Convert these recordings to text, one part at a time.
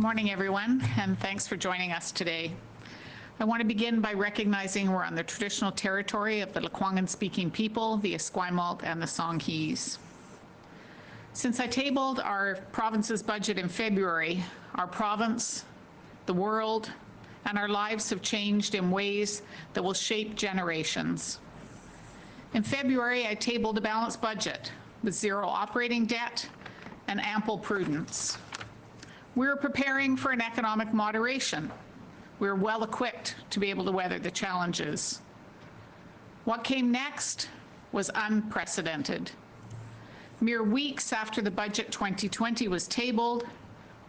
Good morning, everyone, and thanks for joining us today. I want to begin by recognizing we're on the traditional territory of the Lekwungen-speaking people, the Esquimalt and the Songhees. Since I tabled our province's budget in February, our province, the world, and our lives have changed in ways that will shape generations. In February, I tabled a balanced budget with zero operating debt and ample prudence. We were preparing for an economic moderation. We were well equipped to be able to weather the challenges. What came next was unprecedented. Mere weeks after the budget 2020 was tabled,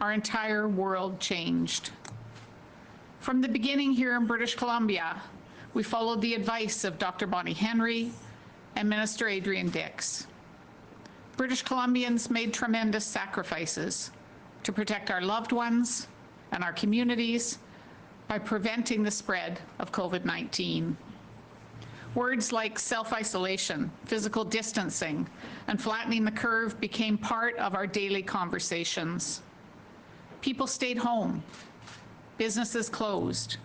our entire world changed. From the beginning here in British Columbia, we followed the advice of Dr. Bonnie Henry and Minister Adrian Dix. British Columbians made tremendous sacrifices to protect our loved ones and our communities by preventing the spread of COVID-19. Words like self-isolation, physical distancing, and flattening the curve became part of our daily conversations. People stayed home, businesses closed,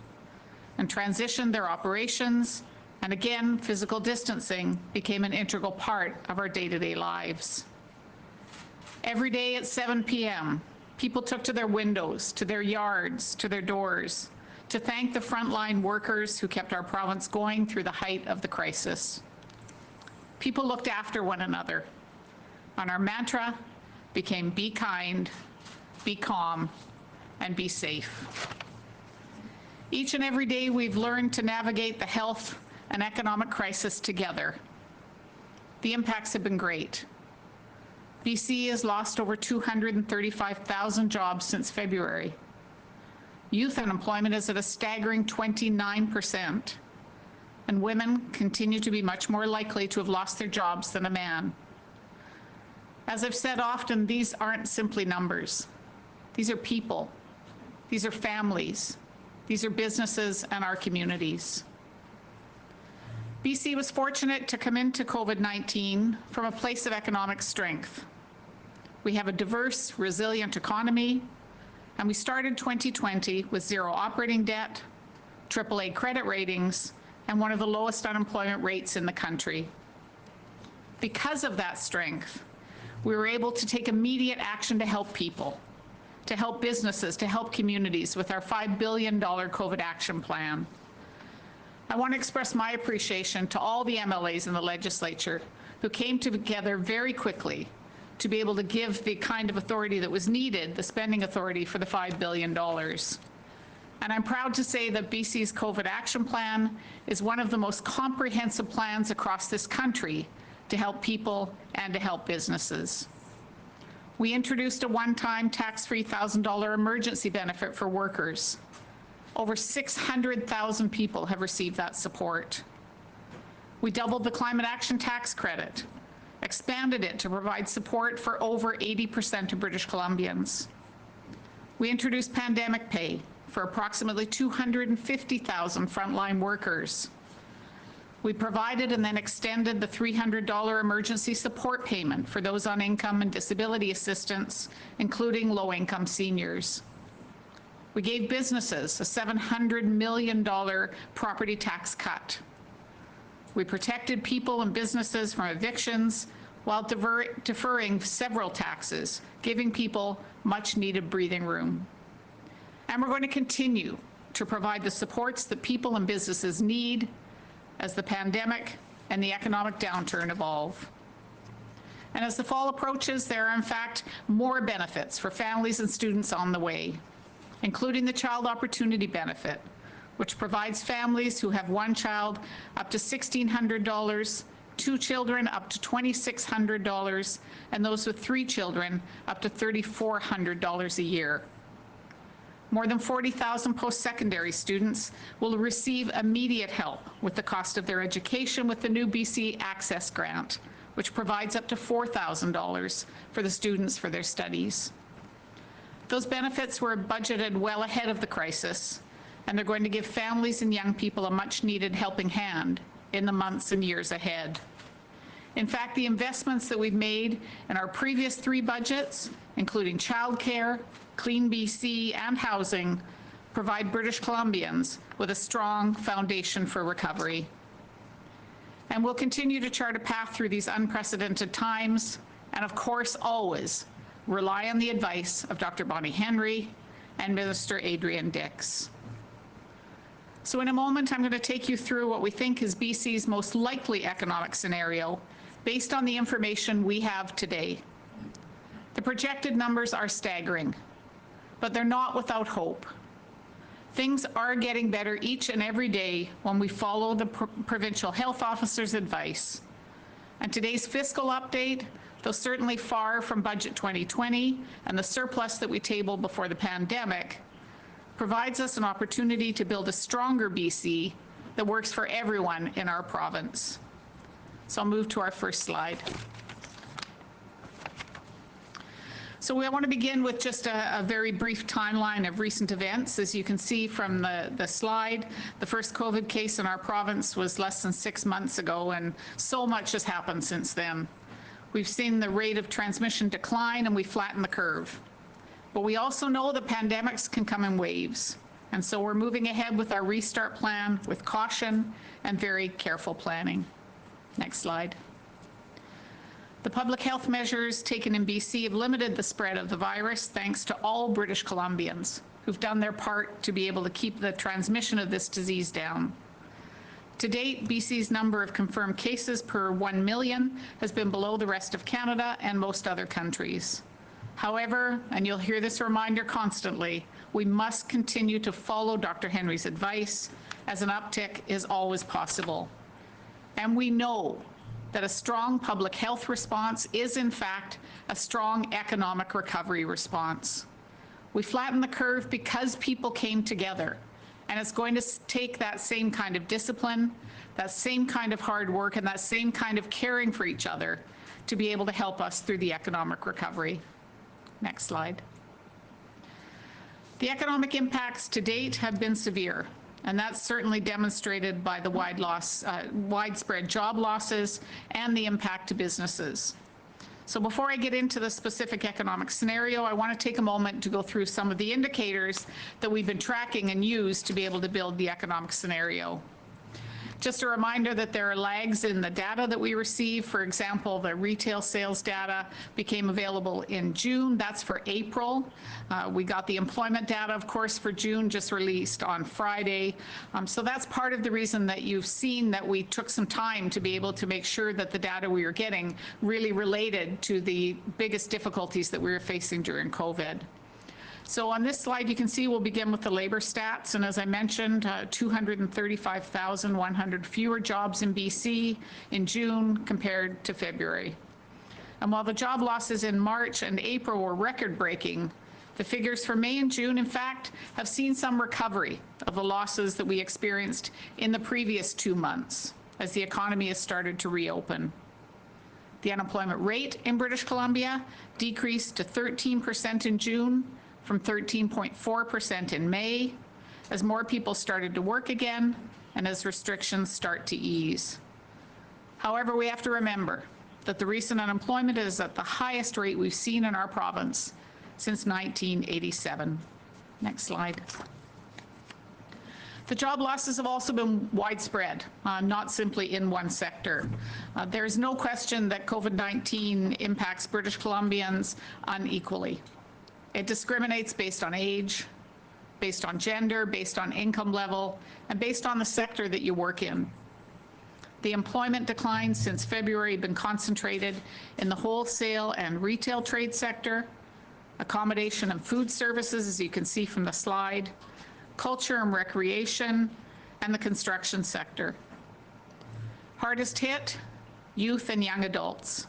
and transitioned their operations, and again, physical distancing became an integral part of our day-to-day lives. Every day at 7 p.m., people took to their windows, to their yards, to their doors, to thank the frontline workers who kept our province going through the height of the crisis. People looked after one another, and our mantra became be kind, be calm, and be safe. Each and every day we've learned to navigate the health and economic crisis together. The impacts have been great. BC has lost over 235,000 jobs since February. Youth unemployment is at a staggering 29%, and women continue to be much more likely to have lost their jobs than a man. As I've said often, these aren't simply numbers. These are people. These are families. These are businesses and our communities. BC was fortunate to come into COVID-19 from a place of economic strength. We have a diverse, resilient economy, and we started 2020 with zero operating debt, AAA credit ratings, and one of the lowest unemployment rates in the country. Because of that strength, we were able to take immediate action to help people, to help businesses, to help communities with our $5 billion COVID action plan. I want to express my appreciation to all the MLAs in the legislature who came together very quickly to be able to give the kind of authority that was needed, the spending authority for the $5 billion. And I'm proud to say that BC's COVID action plan is one of the most comprehensive plans across this country to help people and to help businesses. We introduced a one-time tax-free $1,000 emergency benefit for workers. Over 600,000 people have received that support. We doubled the climate action tax credit, expanded it to provide support for over 80% of British Columbians. We introduced pandemic pay for approximately 250,000 frontline workers. We provided and then extended the $300 emergency support payment for those on income and disability assistance, including low-income seniors. We gave businesses a $700 million property tax cut. We protected people and businesses from evictions while deferring several taxes, giving people much-needed breathing room. And we're going to continue to provide the supports that people and businesses need as the pandemic and the economic downturn evolve. And as the fall approaches, there are in fact more benefits for families and students on the way, including the Child Opportunity Benefit, which provides families who have one child up to $1,600, two children up to $2,600, and those with three children up to $3,400 a year. More than 40,000 post-secondary students will receive immediate help with the cost of their education with the new BC Access Grant, which provides up to $4,000 for the students for their studies. Those benefits were budgeted well ahead of the crisis, and they're going to give families and young people a much-needed helping hand in the months and years ahead. In fact, the investments that we've made in our previous 3 budgets, including childcare, Clean BC, and housing, provide British Columbians with a strong foundation for recovery. And we'll continue to chart a path through these unprecedented times, and of course, always rely on the advice of Dr. Bonnie Henry and Minister Adrian Dix. So in a moment, I'm going to take you through what we think is BC's most likely economic scenario based on the information we have today. The projected numbers are staggering, but they're not without hope. Things are getting better each and every day when we follow the provincial health officer's advice. And today's fiscal update, though certainly far from Budget 2020 and the surplus that we tabled before the pandemic, provides us an opportunity to build a stronger BC that works for everyone in our province. So I'll move to our first slide. So we want to begin with just a very brief timeline of recent events. As you can see from the slide, the first COVID case in our province was less than 6 months ago, and so much has happened since then. We've seen the rate of transmission decline, and we flattened the curve. But we also know that pandemics can come in waves, and so we're moving ahead with our restart plan with caution and very careful planning. Next slide. The public health measures taken in BC have limited the spread of the virus thanks to all British Columbians who've done their part to be able to keep the transmission of this disease down. To date, BC's number of confirmed cases per 1 million has been below the rest of Canada and most other countries. However, and you'll hear this reminder constantly, we must continue to follow Dr. Henry's advice, as an uptick is always possible. And we know that a strong public health response is, in fact, a strong economic recovery response. We flattened the curve because people came together, and it's going to take that same kind of discipline, that same kind of hard work, and that same kind of caring for each other to be able to help us through the economic recovery. Next slide. The economic impacts to date have been severe, and that's certainly demonstrated by the widespread job losses and the impact to businesses. So before I get into the specific economic scenario, I want to take a moment to go through some of the indicators that we've been tracking and use to be able to build the economic scenario. Just a reminder that there are lags in the data that we receive. For example, the retail sales data became available in June. That's for April. We got the employment data, of course, for June, just released on Friday. So that's part of the reason that you've seen that we took some time to be able to make sure that the data we were getting really related to the biggest difficulties that we were facing during COVID. So on this slide, you can see we'll begin with the labor stats. And as I mentioned, 235,100 fewer jobs in BC in June compared to February. And while the job losses in March and April were record-breaking, the figures for May and June, in fact, have seen some recovery of the losses that we experienced in the previous 2 months as the economy has started to reopen. The unemployment rate in British Columbia decreased to 13% in June, from 13.4% in May, as more people started to work again and as restrictions start to ease. However, we have to remember that the recent unemployment is at the highest rate we've seen in our province since 1987. Next slide. The job losses have also been widespread, not simply in one sector. There is no question that COVID-19 impacts British Columbians unequally. It discriminates based on age, based on gender, based on income level, and based on the sector that you work in. The employment declines since February have been concentrated in the wholesale and retail trade sector, accommodation and food services, as you can see from the slide, culture and recreation, and the construction sector. Hardest hit, youth and young adults.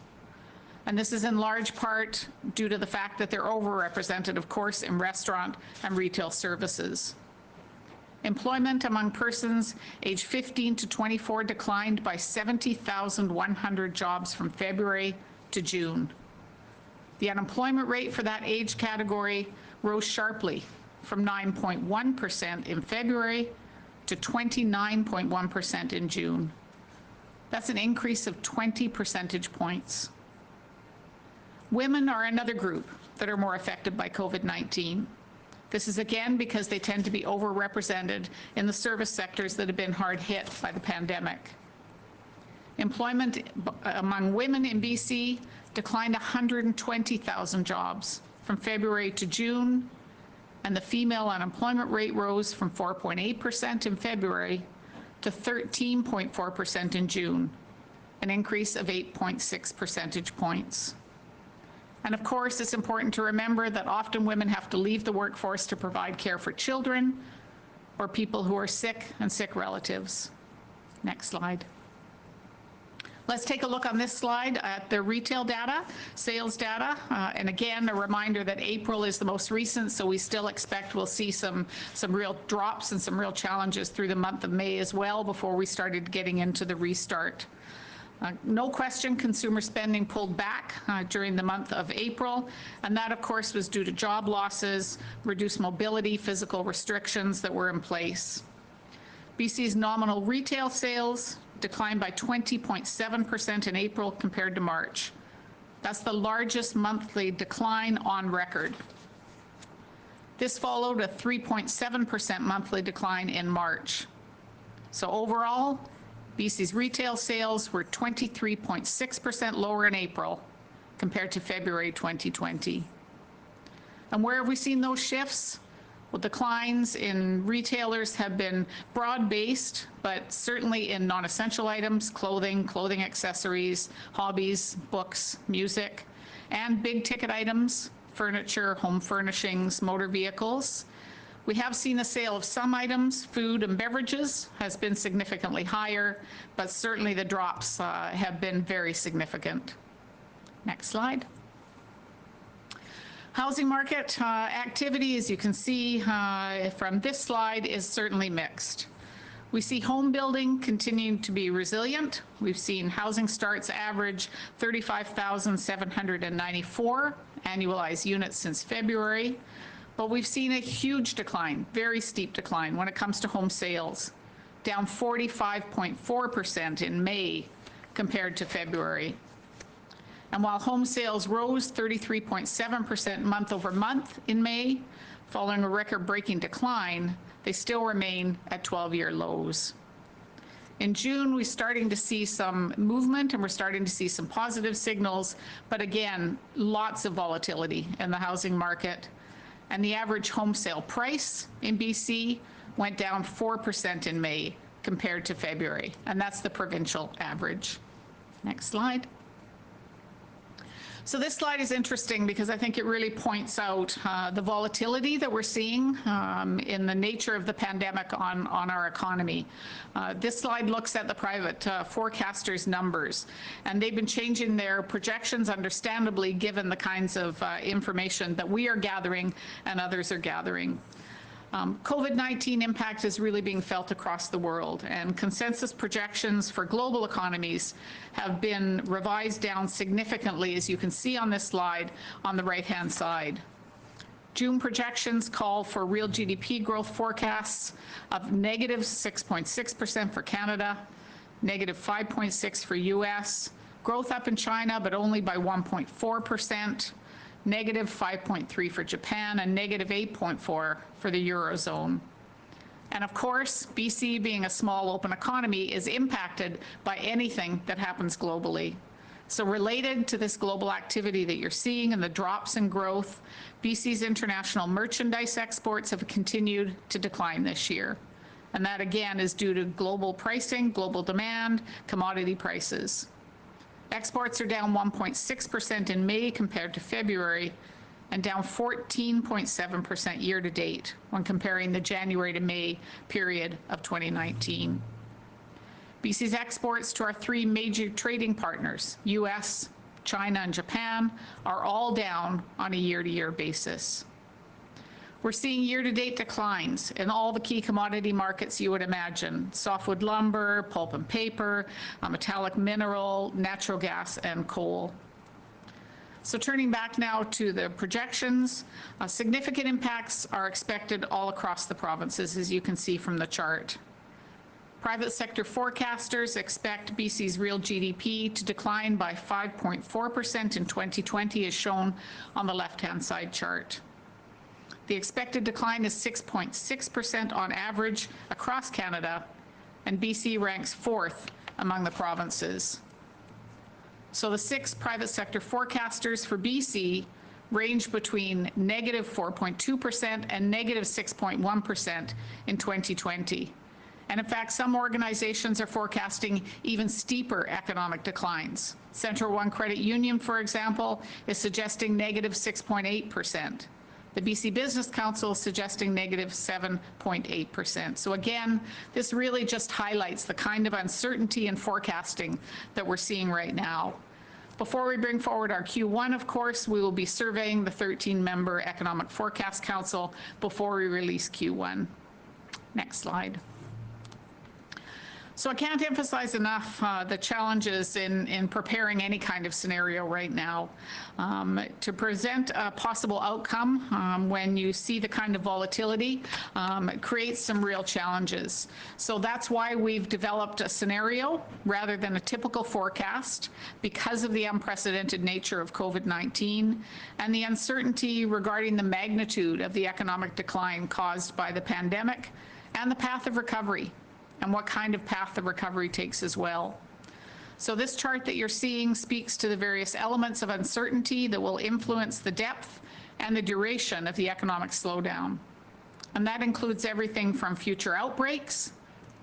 And this is in large part due to the fact that they're overrepresented, of course, in restaurant and retail services. Employment among persons aged 15 to 24 declined by 70,100 jobs from February to June. The unemployment rate for that age category rose sharply from 9.1% in February to 29.1% in June. That's an increase of 20 percentage points. Women are another group that are more affected by COVID-19. This is again because they tend to be overrepresented in the service sectors that have been hard hit by the pandemic. Employment among women in BC declined 120,000 jobs from February to June, and the female unemployment rate rose from 4.8% in February to 13.4% in June, an increase of 8.6 percentage points. And of course, it's important to remember that often women have to leave the workforce to provide care for children or people who are sick and sick relatives. Next slide. Let's take a look on this slide at the retail data, sales data, and again, a reminder that April is the most recent, so we still expect we'll see some real drops and some real challenges through the month of May as well before we started getting into the restart. No question, consumer spending pulled back during the month of April, and that of course was due to job losses, reduced mobility, physical restrictions that were in place. BC's nominal retail sales declined by 20.7% in April compared to March. That's the largest monthly decline on record. This followed a 3.7% monthly decline in March. So overall, BC's retail sales were 23.6% lower in April compared to February 2020. And where have we seen those shifts? Well, declines in retailers have been broad-based, but certainly in non-essential items, clothing, clothing accessories, hobbies, books, music, and big-ticket items, furniture, home furnishings, motor vehicles. We have seen the sale of some items, food and beverages, has been significantly higher, but certainly the drops have been very significant. Next slide. Housing market activity, as you can see from this slide, is certainly mixed. We see home building continuing to be resilient. We've seen housing starts average 35,794 annualized units since February, but we've seen a huge decline, very steep decline when it comes to home sales, down 45.4% in May compared to February. And while home sales rose 33.7% month over month in May, following a record-breaking decline, they still remain at 12-year lows. In June, we're starting to see some movement and we're starting to see some positive signals, but again, lots of volatility in the housing market. And the average home sale price in BC went down 4% in May compared to February, and that's the provincial average. Next slide. So this slide is interesting because I think it really points out the volatility that we're seeing in the nature of the pandemic on our economy. This slide looks at the private forecasters' numbers, and they've been changing their projections, understandably, given the kinds of information that we are gathering and others are gathering. COVID-19 impact is really being felt across the world, and consensus projections for global economies have been revised down significantly, as you can see on this slide on the right-hand side. June projections call for real GDP growth forecasts of negative 6.6% for Canada, negative 5.6% for US, growth up in China, but only by 1.4%, negative 5.3% for Japan, and negative 8.4% for the Eurozone. And of course, BC, being a small open economy, is impacted by anything that happens globally. So related to this global activity that you're seeing and the drops in growth, BC's international merchandise exports have continued to decline this year. And that again is due to global pricing, global demand, commodity prices. Exports are down 1.6% in May compared to February, and down 14.7% year to date when comparing the January to May period of 2019. BC's exports to our three major trading partners, US, China, and Japan, are all down on a year-to-year basis. We're seeing year-to-date declines in all the key commodity markets you would imagine: softwood lumber, pulp and paper, metallic mineral, natural gas, and coal. So turning back now to the projections, significant impacts are expected all across the provinces, as you can see from the chart. Private sector forecasters expect BC's real GDP to decline by 5.4% in 2020, as shown on the left-hand side chart. The expected decline is 6.6% on average across Canada, and BC ranks 4th among the provinces. So the 6 private sector forecasters for BC range between negative 4.2% and negative 6.1% in 2020. And in fact, some organizations are forecasting even steeper economic declines. Central One Credit Union, for example, is suggesting negative 6.8%. The BC Business Council is suggesting negative 7.8%. So again, this really just highlights the kind of uncertainty in forecasting that we're seeing right now. Before we bring forward our Q1, of course, we will be surveying the 13-member Economic Forecast Council before we release Q1. Next slide. So I can't emphasize enough the challenges in preparing any kind of scenario right now. To present a possible outcome when you see the kind of volatility, it creates some real challenges. So that's why we've developed a scenario rather than a typical forecast, because of the unprecedented nature of COVID-19 and the uncertainty regarding the magnitude of the economic decline caused by the pandemic and the path of recovery, and what kind of path the recovery takes as well. So this chart that you're seeing speaks to the various elements of uncertainty that will influence the depth and the duration of the economic slowdown. And that includes everything from future outbreaks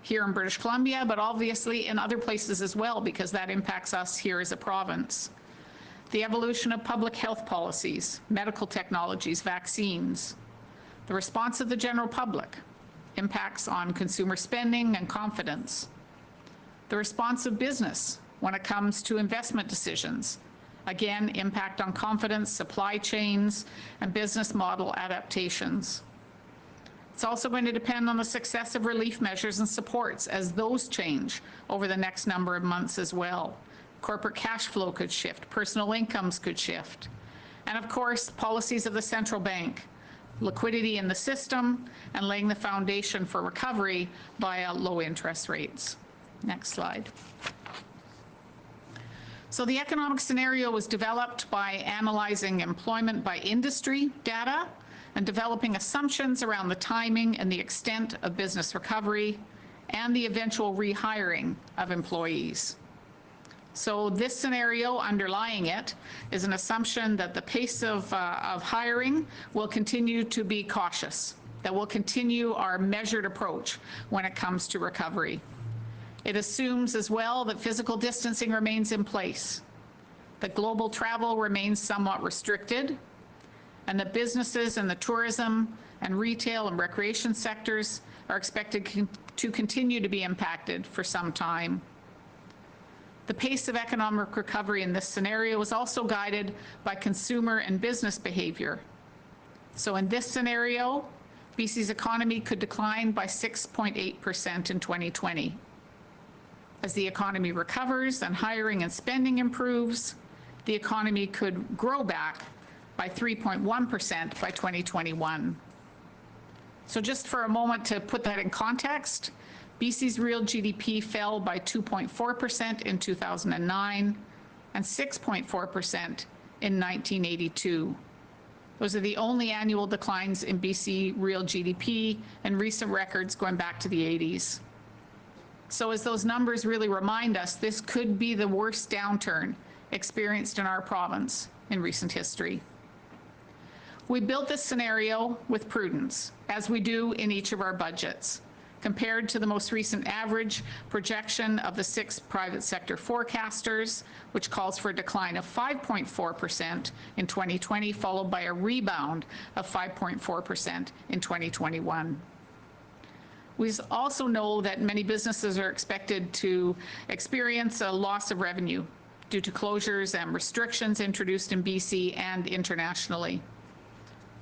here in British Columbia, but obviously in other places as well, because that impacts us here as a province. The evolution of public health policies, medical technologies, vaccines, the response of the general public, impacts on consumer spending and confidence, the response of business when it comes to investment decisions, again, impact on confidence, supply chains, and business model adaptations. It's also going to depend on the success of relief measures and supports as those change over the next number of months as well. Corporate cash flow could shift, personal incomes could shift, and of course, policies of the central bank, liquidity in the system, and laying the foundation for recovery via low interest rates. Next slide. So the economic scenario was developed by analyzing employment by industry data and developing assumptions around the timing and the extent of business recovery and the eventual rehiring of employees. So this scenario underlying it is an assumption that the pace of hiring will continue to be cautious, that we'll continue our measured approach when it comes to recovery. It assumes as well that physical distancing remains in place, that global travel remains somewhat restricted, and that businesses in the tourism and retail and recreation sectors are expected to continue to be impacted for some time. The pace of economic recovery in this scenario is also guided by consumer and business behavior. So in this scenario, BC's economy could decline by 6.8% in 2020. As the economy recovers and hiring and spending improves, the economy could grow back by 3.1% by 2021. So just for a moment to put that in context, BC's real GDP fell by 2.4% in 2009 and 6.4% in 1982. Those are the only annual declines in BC real GDP and recent records going back to the 80s. So as those numbers really remind us, this could be the worst downturn experienced in our province in recent history. We built this scenario with prudence, as we do in each of our budgets, compared to the most recent average projection of the 6 private sector forecasters, which calls for a decline of 5.4% in 2020, followed by a rebound of 5.4% in 2021. We also know that many businesses are expected to experience a loss of revenue due to closures and restrictions introduced in BC and internationally.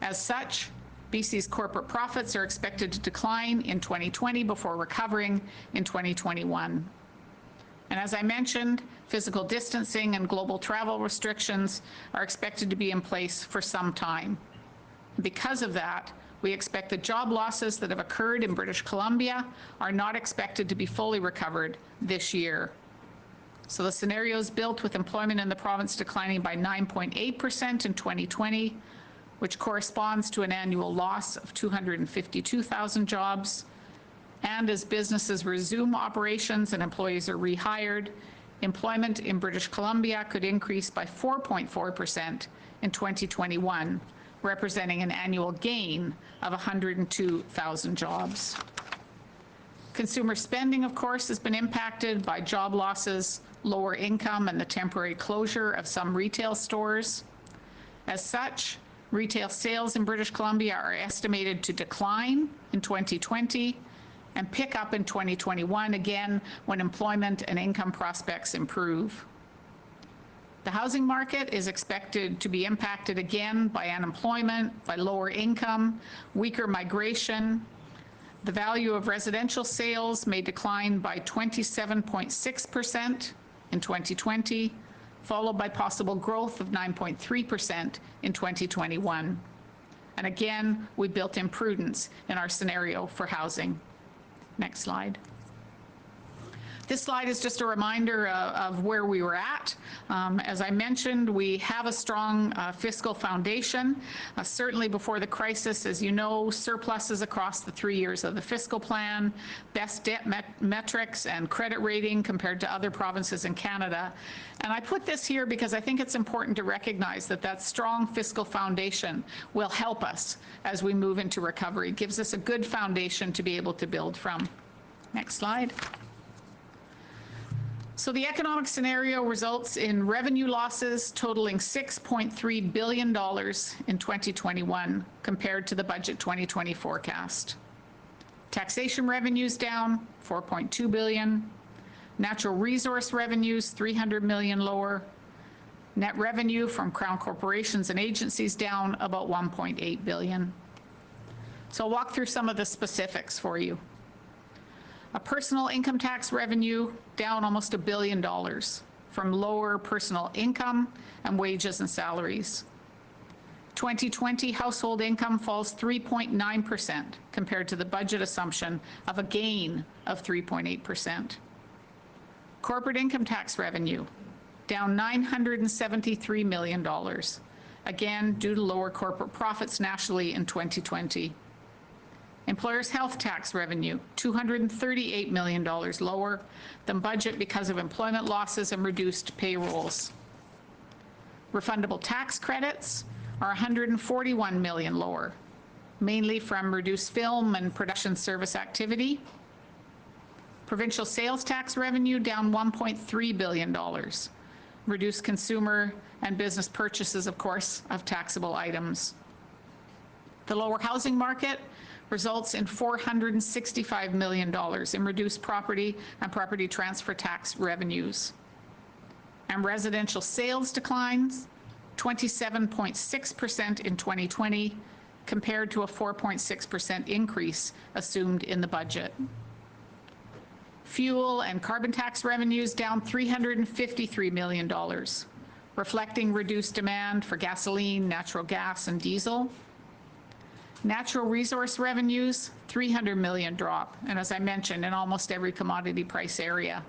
As such, BC's corporate profits are expected to decline in 2020 before recovering in 2021. And as I mentioned, physical distancing and global travel restrictions are expected to be in place for some time. Because of that, we expect the job losses that have occurred in British Columbia are not expected to be fully recovered this year. So the scenario is built with employment in the province declining by 9.8% in 2020, which corresponds to an annual loss of 252,000 jobs. And as businesses resume operations and employees are rehired, employment in British Columbia could increase by 4.4% in 2021, representing an annual gain of 102,000 jobs. Consumer spending, of course, has been impacted by job losses, lower income, and the temporary closure of some retail stores. As such, retail sales in British Columbia are estimated to decline in 2020 and pick up in 2021, again, when employment and income prospects improve. The housing market is expected to be impacted again by unemployment, by lower income, weaker migration. The value of residential sales may decline by 27.6% in 2020, followed by possible growth of 9.3% in 2021. And again, we built in prudence in our scenario for housing. Next slide. This slide is just a reminder of where we were at. As I mentioned, we have a strong fiscal foundation. Certainly before the crisis, as you know, surpluses across the 3 years of the fiscal plan, best debt metrics and credit rating compared to other provinces in Canada. And I put this here because I think it's important to recognize that that strong fiscal foundation will help us as we move into recovery. It gives us a good foundation to be able to build from. Next slide. So the economic scenario results in revenue losses totaling $6.3 billion in 2021 compared to the budget 2020 forecast. Taxation revenues down $4.2 billion. Natural resource revenues $300 million lower. Net revenue from Crown corporations and agencies down about $1.8 billion. So I'll walk through some of the specifics for you. A personal income tax revenue down almost $1 billion from lower personal income and wages and salaries. 2020 household income falls 3.9% compared to the budget assumption of a gain of 3.8%. Corporate income tax revenue down $973 million, again due to lower corporate profits nationally in 2020. Employers' health tax revenue, $238 million lower than budget because of employment losses and reduced payrolls. Refundable tax credits are $141 million lower, mainly from reduced film and production service activity. Provincial sales tax revenue down $1.3 billion. Reduced consumer and business purchases, of course, of taxable items. The lower housing market results in $465 million in reduced property and property transfer tax revenues. And residential sales declines 27.6% in 2020 compared to a 4.6% increase assumed in the budget. Fuel and carbon tax revenues down $353 million, reflecting reduced demand for gasoline, natural gas, and diesel. Natural resource revenues, $300 million drop, and as I mentioned, in almost every commodity price area.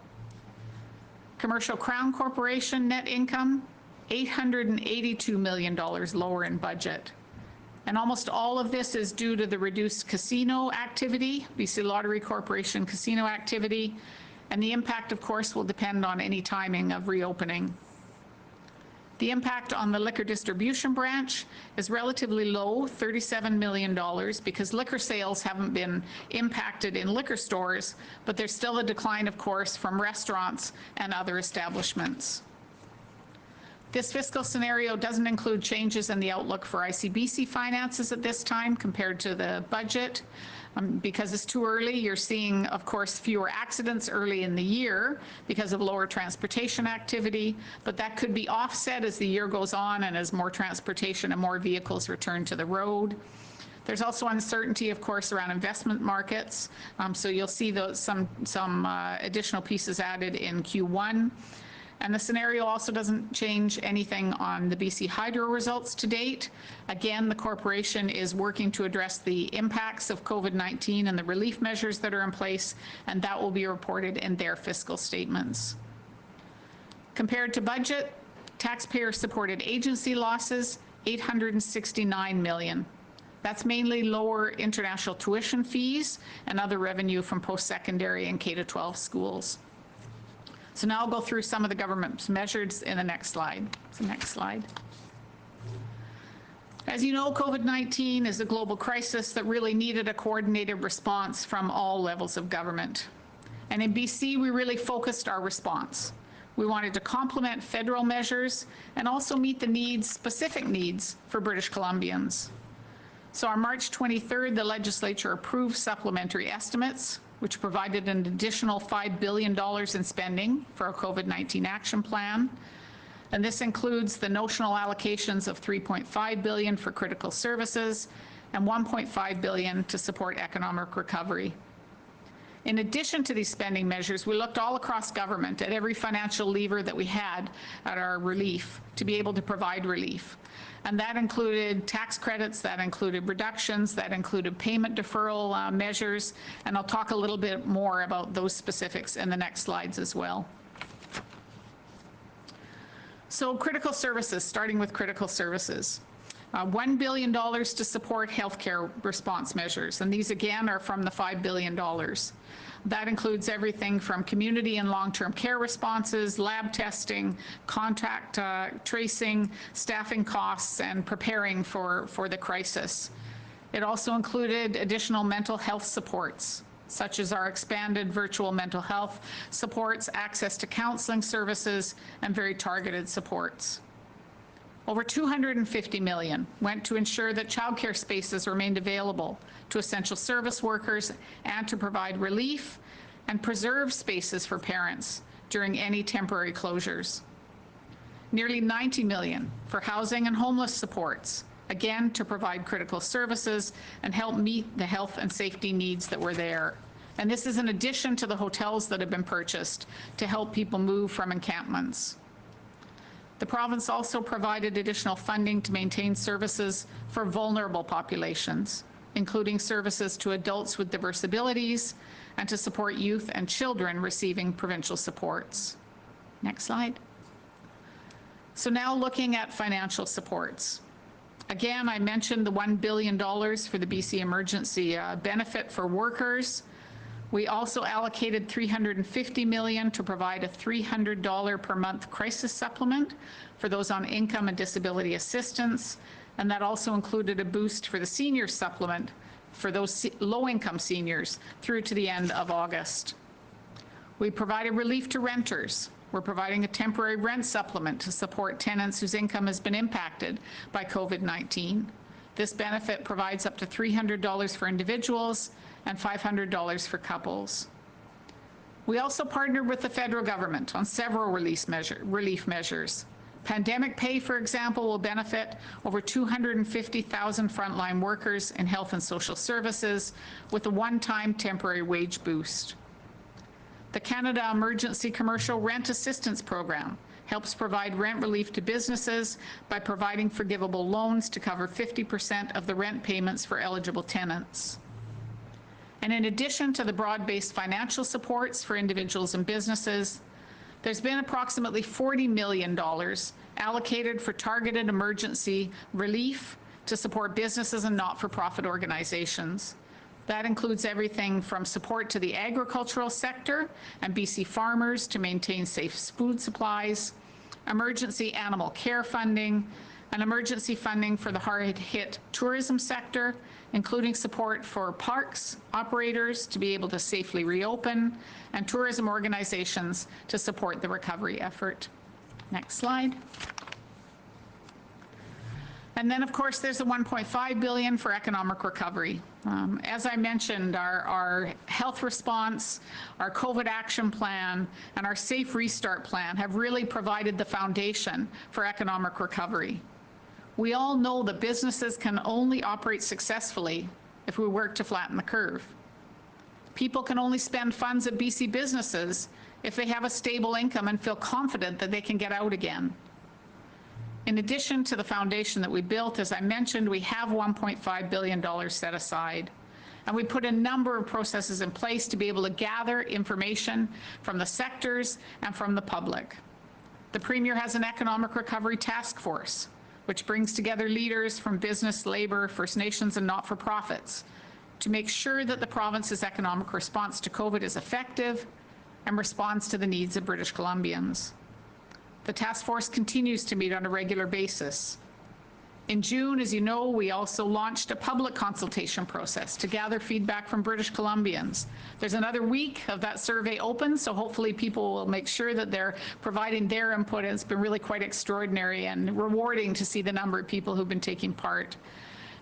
Commercial Crown Corporation net income, $882 million lower in budget. And almost all of this is due to the reduced casino activity, BC Lottery Corporation casino activity, and the impact, of course, will depend on any timing of reopening. The impact on the liquor distribution branch is relatively low, $37 million, because liquor sales haven't been impacted in liquor stores, but there's still a decline, of course, from restaurants and other establishments. This fiscal scenario doesn't include changes in the outlook for ICBC finances at this time compared to the budget. Because it's too early, you're seeing, of course, fewer accidents early in the year because of lower transportation activity, but that could be offset as the year goes on and as more transportation and more vehicles return to the road. There's also uncertainty, of course, around investment markets, so you'll see some additional pieces added in Q1. And the scenario also doesn't change anything on the BC Hydro results to date. Again, the corporation is working to address the impacts of COVID-19 and the relief measures that are in place, and that will be reported in their fiscal statements. Compared to budget, taxpayer-supported agency losses, $869 million. That's mainly lower international tuition fees and other revenue from post-secondary and K-12 schools. So now I'll go through some of the government's measures in the next slide. Next slide. As you know, COVID-19 is a global crisis that really needed a coordinated response from all levels of government. And in BC, we really focused our response. We wanted to complement federal measures and also meet the needs, specific needs for British Columbians. So on March 23rd, the legislature approved supplementary estimates, which provided an additional $5 billion in spending for a COVID-19 action plan. And this includes the notional allocations of $3.5 billion for critical services and $1.5 billion to support economic recovery. In addition to these spending measures, we looked all across government at every financial lever that we had at our relief to be able to provide relief. And that included tax credits, that included reductions, that included payment deferral measures, and I'll talk a little bit more about those specifics in the next slides as well. So critical services, starting with critical services. $1 billion to support healthcare response measures, and these again are from the $5 billion. That includes everything from community and long-term care responses, lab testing, contact tracing, staffing costs, and preparing for the crisis. It also included additional mental health supports, such as our expanded virtual mental health supports, access to counseling services, and very targeted supports. Over $250 million went to ensure that childcare spaces remained available to essential service workers and to provide relief and preserve spaces for parents during any temporary closures. Nearly $90 million for housing and homeless supports, again to provide critical services and help meet the health and safety needs that were there. And this is in addition to the hotels that have been purchased to help people move from encampments. The province also provided additional funding to maintain services for vulnerable populations, including services to adults with diverse abilities and to support youth and children receiving provincial supports. Next slide. So now looking at financial supports. Again, I mentioned the $1 billion for the BC emergency benefit for workers. We also allocated $350 million to provide a $300 per month crisis supplement for those on income and disability assistance, and that also included a boost for the senior supplement for those low-income seniors through to the end of August. We provided relief to renters. We're providing a temporary rent supplement to support tenants whose income has been impacted by COVID-19. This benefit provides up to $300 for individuals and $500 for couples. We also partnered with the federal government on several relief measures. Pandemic pay, for example, will benefit over 250,000 frontline workers in health and social services with a one-time temporary wage boost. The Canada Emergency Commercial Rent Assistance Program helps provide rent relief to businesses by providing forgivable loans to cover 50% of the rent payments for eligible tenants. And in addition to the broad-based financial supports for individuals and businesses, there's been approximately $40 million allocated for targeted emergency relief to support businesses and not-for-profit organizations. That includes everything from support to the agricultural sector and BC farmers to maintain safe food supplies, emergency animal care funding, and emergency funding for the hard-hit tourism sector, including support for parks operators to be able to safely reopen, and tourism organizations to support the recovery effort. Next slide. And then, of course, there's the $1.5 billion for economic recovery. As I mentioned, our health response, our COVID action plan, and our safe restart plan have really provided the foundation for economic recovery. We all know that businesses can only operate successfully if we work to flatten the curve. People can only spend funds at BC businesses if they have a stable income and feel confident that they can get out again. In addition to the foundation that we built, as I mentioned, we have $1.5 billion set aside. And we put a number of processes in place to be able to gather information from the sectors and from the public. The Premier has an economic recovery task force, which brings together leaders from business, labor, First Nations, and not-for-profits to make sure that the province's economic response to COVID is effective and responds to the needs of British Columbians. The task force continues to meet on a regular basis. In June, as you know, we also launched a public consultation process to gather feedback from British Columbians. There's another week of that survey open, so hopefully people will make sure that they're providing their input. It's been really quite extraordinary and rewarding to see the number of people who've been taking part.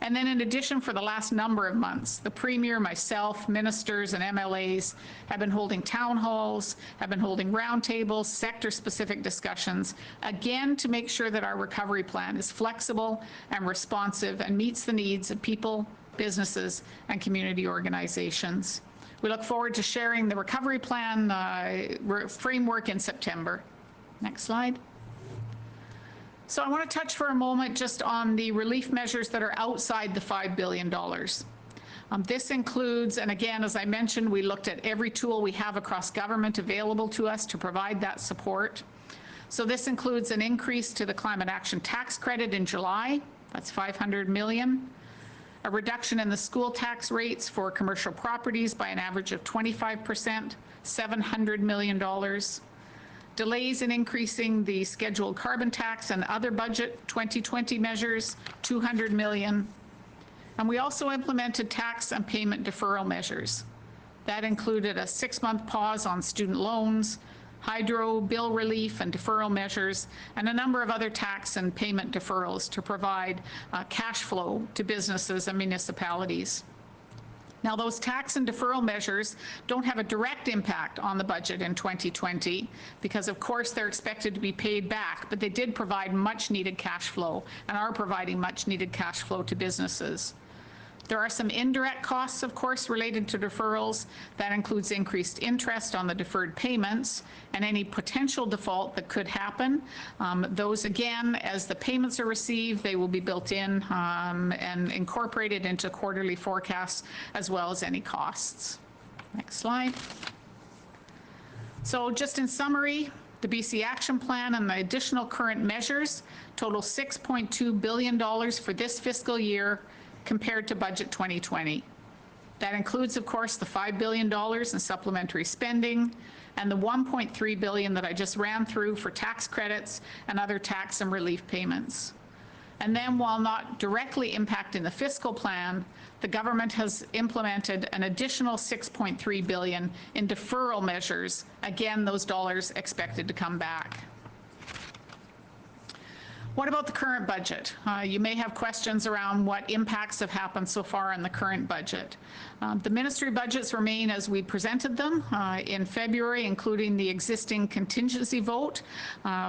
And then in addition, for the last number of months, the Premier, myself, ministers and MLAs have been holding town halls, have been holding roundtables, sector-specific discussions, again to make sure that our recovery plan is flexible and responsive and meets the needs of people, businesses, and community organizations. We look forward to sharing the recovery plan framework in September. Next slide. So I want to touch for a moment just on the relief measures that are outside the $5 billion. This includes, and again, as I mentioned, we looked at every tool we have across government available to us to provide that support. So this includes an increase to the Climate Action Tax Credit in July, that's $500 million, a reduction in the school tax rates for commercial properties by an average of 25%, $700 million, delays in increasing the scheduled carbon tax and other budget 2020 measures, $200 million. And we also implemented tax and payment deferral measures. That included a 6-month pause on student loans, hydro bill relief and deferral measures, and a number of other tax and payment deferrals to provide cash flow to businesses and municipalities. Now, those tax and deferral measures don't have a direct impact on the budget in 2020 because, of course, they're expected to be paid back, but they did provide much-needed cash flow and are providing much-needed cash flow to businesses. There are some indirect costs, of course, related to deferrals. That includes increased interest on the deferred payments and any potential default that could happen. Those, again, as the payments are received, they will be built in and incorporated into quarterly forecasts, as well as any costs. Next slide. So just in summary, the BC Action Plan and the additional current measures total $6.2 billion for this fiscal year, compared to budget 2020. That includes, of course, the $5 billion in supplementary spending and the $1.3 billion that I just ran through for tax credits and other tax and relief payments. And then, while not directly impacting the fiscal plan, the government has implemented an additional $6.3 billion in deferral measures. Again, those dollars expected to come back. What about the current budget? You may have questions around what impacts have happened so far in the current budget. The ministry budgets remain as we presented them in February, including the existing contingency vote,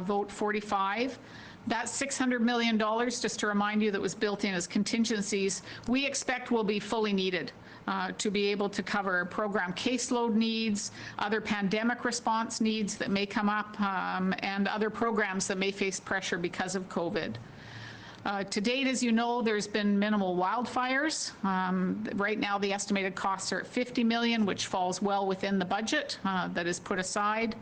vote 45. That $600 million, just to remind you, that was built in as contingencies, we expect will be fully needed to be able to cover program caseload needs, other pandemic response needs that may come up, and other programs that may face pressure because of COVID. To date, as you know, there's been minimal wildfires. Right now, the estimated costs are at $50 million, which falls well within the budget that is put aside.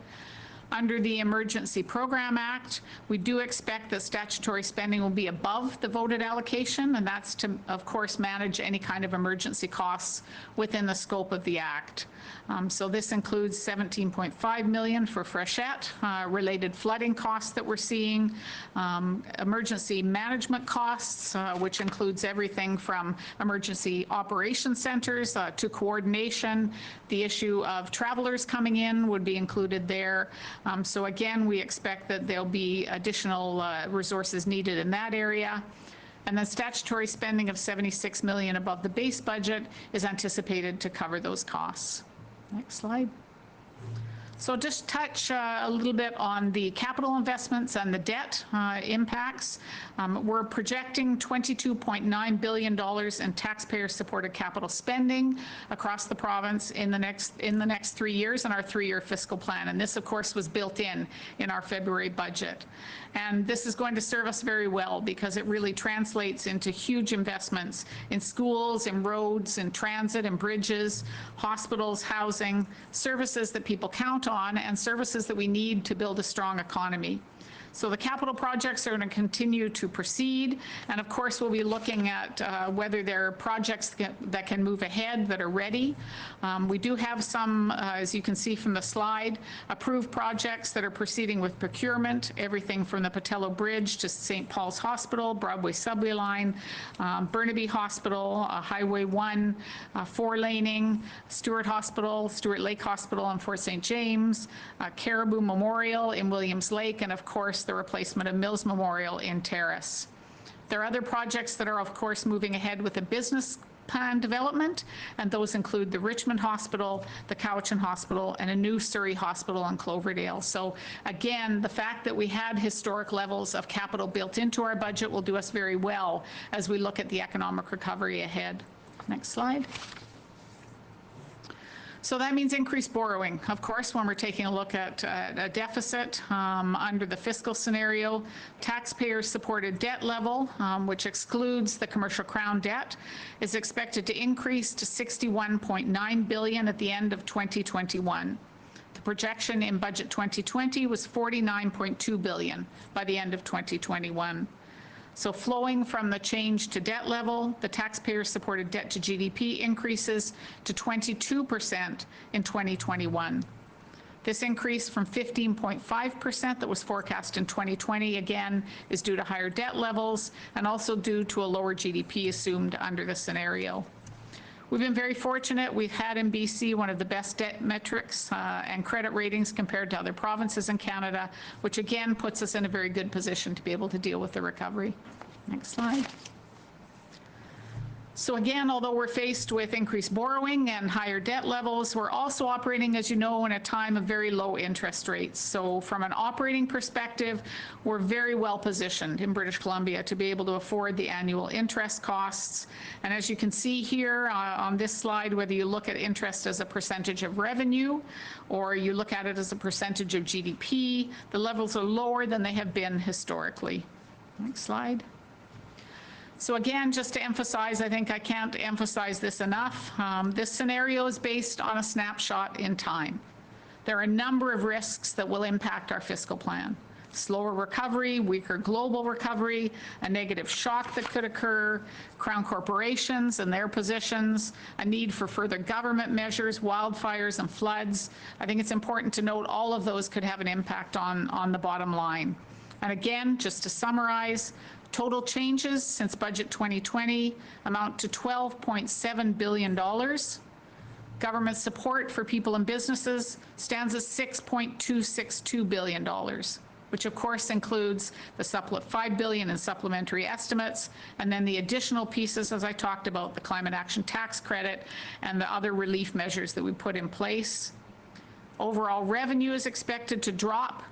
Under the Emergency Program Act, we do expect that statutory spending will be above the voted allocation, and that's to, of course, manage any kind of emergency costs within the scope of the Act. So this includes $17.5 million for freshet, related flooding costs that we're seeing, emergency management costs, which includes everything from emergency operation centers to coordination. The issue of travelers coming in would be included there. So again, we expect that there'll be additional resources needed in that area. And then statutory spending of $76 million above the base budget is anticipated to cover those costs. Next slide. So just touch a little bit on the capital investments and the debt impacts. We're projecting $22.9 billion in taxpayer-supported capital spending across the province in the next 3 years in our 3-year fiscal plan. And this, of course, was built in our February budget. And this is going to serve us very well because it really translates into huge investments in schools, in roads, in transit, in bridges, hospitals, housing, services that people count on, and services that we need to build a strong economy. So the capital projects are going to continue to proceed, and of course we'll be looking at whether there are projects that can move ahead that are ready. We do have some, as you can see from the slide, approved projects that are proceeding with procurement, everything from the Patello Bridge to St. Paul's Hospital, Broadway Subway Line, Burnaby Hospital, Highway 1, 4-laning, Stewart Hospital, Stewart Lake Hospital in Fort St. James, Caribou Memorial in Williams Lake, and of course the replacement of Mills Memorial in Terrace. There are other projects that are of course moving ahead with the business plan development, and those include the Richmond Hospital, the Cowichan Hospital, and a new Surrey Hospital in Cloverdale. So again, the fact that we had historic levels of capital built into our budget will do us very well as we look at the economic recovery ahead. Next slide. So that means increased borrowing, of course, when we're taking a look at a deficit under the fiscal scenario. Taxpayer-supported debt level, which excludes the commercial crown debt, is expected to increase to $61.9 billion at the end of 2021. The projection in budget 2020 was $49.2 billion by the end of 2021. So flowing from the change to debt level, the taxpayer-supported debt to GDP increases to 22% in 2021. This increase from 15.5% that was forecast in 2020, again, is due to higher debt levels and also due to a lower GDP assumed under the scenario. We've been very fortunate. We've had in BC one of the best debt metrics and credit ratings compared to other provinces in Canada, which again puts us in a very good position to be able to deal with the recovery. Next slide. So again, although we're faced with increased borrowing and higher debt levels, we're also operating, as you know, in a time of very low interest rates. So from an operating perspective, we're very well positioned in British Columbia to be able to afford the annual interest costs. And as you can see here on this slide, whether you look at interest as a percentage of revenue or you look at it as a percentage of GDP, the levels are lower than they have been historically. Next slide. So again, just to emphasize, I think I can't emphasize this enough, this scenario is based on a snapshot in time. There are a number of risks that will impact our fiscal plan. Slower recovery, weaker global recovery, a negative shock that could occur, Crown corporations and their positions, a need for further government measures, wildfires and floods. I think it's important to note all of those could have an impact on the bottom line. And again, just to summarize, total changes since budget 2020 amount to $12.7 billion. Government support for people and businesses stands at $6.262 billion, which of course includes the $5 billion in supplementary estimates, and then the additional pieces, as I talked about, the climate action tax credit and the other relief measures that we put in place. Overall revenue is expected to drop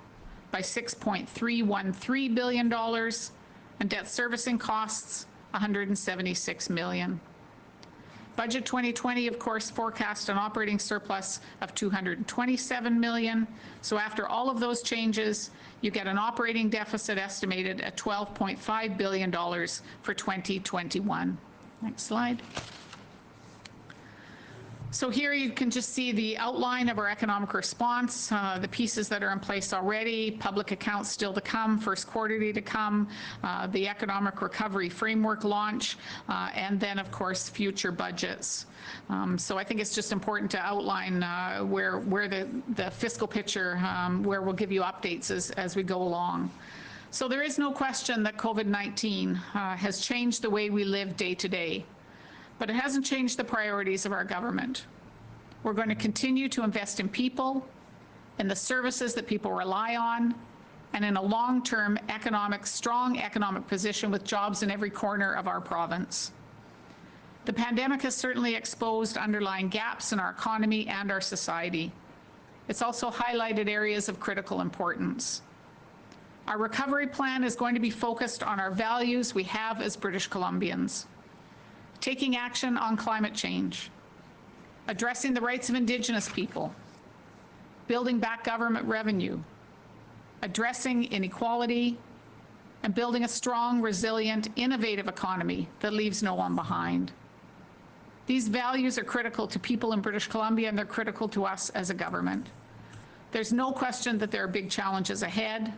by $6.313 billion, and debt servicing costs, $176 million. Budget 2020, of course, forecast an operating surplus of $227 million. So after all of those changes, you get an operating deficit estimated at $12.5 billion for 2021. Next slide. So here you can just see the outline of our economic response, the pieces that are in place already, public accounts still to come, first quarterly to come, the economic recovery framework launch, and then of course future budgets. So I think it's just important to outline where the fiscal picture, where we'll give you updates as we go along. So there is no question that COVID-19 has changed the way we live day to day. But it hasn't changed the priorities of our government. We're going to continue to invest in people, in the services that people rely on, and in a long-term strong economic position with jobs in every corner of our province. The pandemic has certainly exposed underlying gaps in our economy and our society. It's also highlighted areas of critical importance. Our recovery plan is going to be focused on our values we have as British Columbians. Taking action on climate change, addressing the rights of Indigenous people, building back government revenue, addressing inequality, and building a strong, resilient, innovative economy that leaves no one behind. These values are critical to people in British Columbia, and they're critical to us as a government. There's no question that there are big challenges ahead,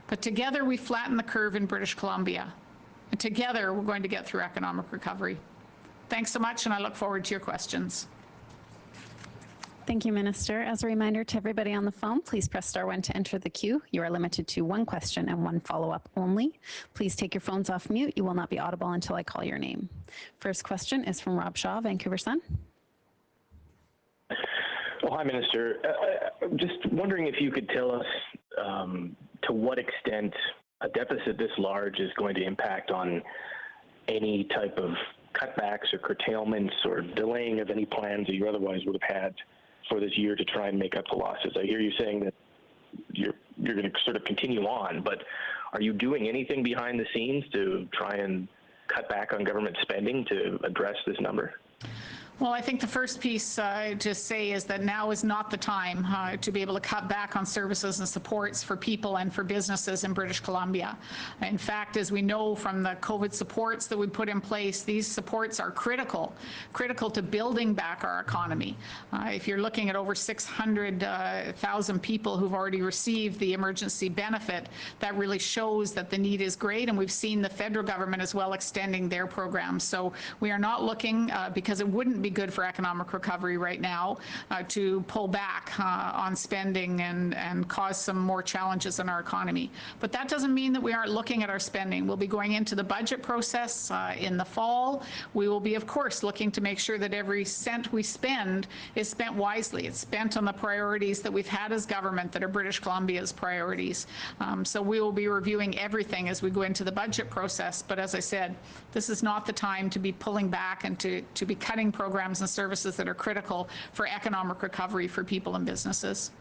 but together we flatten the curve in British Columbia, and together we're going to get through economic recovery. Thanks so much, and I look forward to your questions. Thank you, Minister. As a reminder to everybody on the phone, please press *1 to enter the queue. You are limited to one question and one follow-up only. Please take your phones off mute. You will not be audible until I call your name. First question is from Rob Shaw, Vancouver Sun. Well, hi, Minister. Just wondering if you could tell us to what extent a deficit this large is going to impact on any type of cutbacks or curtailments or delaying of any plans that you otherwise would have had for this year to try and make up the losses. I hear you saying that you're going to sort of continue on, but are you doing anything behind the scenes to try and cut back on government spending to address this number? Well, I think the first piece to say is that now is not the time to be able to cut back on services and supports for people and for businesses in British Columbia. In fact, as we know from the COVID supports that we put in place, these supports are critical to building back our economy. If you're looking at over 600,000 people who've already received the emergency benefit, that really shows that the need is great, and we've seen the federal government as well extending their programs. So we are not looking, because it wouldn't be good for economic recovery right now, to pull back on spending and cause some more challenges in our economy. But that doesn't mean that we aren't looking at our spending. We'll be going into the budget process in the fall. We will be, of course, looking to make sure that every cent we spend is spent wisely. It's spent on the priorities that we've had as government that are British Columbia's priorities. So we will be reviewing everything as we go into the budget process. But as I said, this is not the time to be pulling back and to be cutting programs and services that are critical for economic recovery for people and businesses.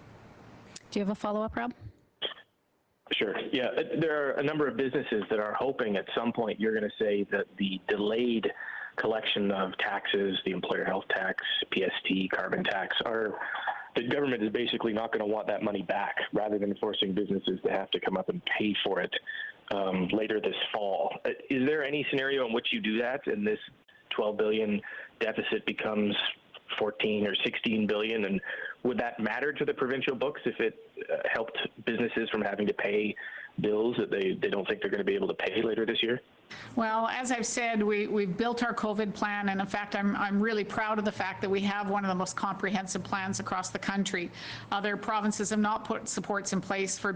Do you have a follow-up, Rob? Sure. Yeah, there are a number of businesses that are hoping at some point you're going to say that the delayed collection of taxes, the employer health tax, PST, carbon tax, the government is basically not going to want that money back, rather than forcing businesses to have to come up and pay for it later this fall. Is there any scenario in which you do that and this $12 billion deficit becomes 14 or 16 billion, and would that matter to the provincial books if it helped businesses from having to pay bills that they don't think they're going to be able to pay later this year? Well, as I've said, we've built our COVID plan, and in fact, I'm really proud of the fact that we have one of the most comprehensive plans across the country. Other provinces have not put supports in place for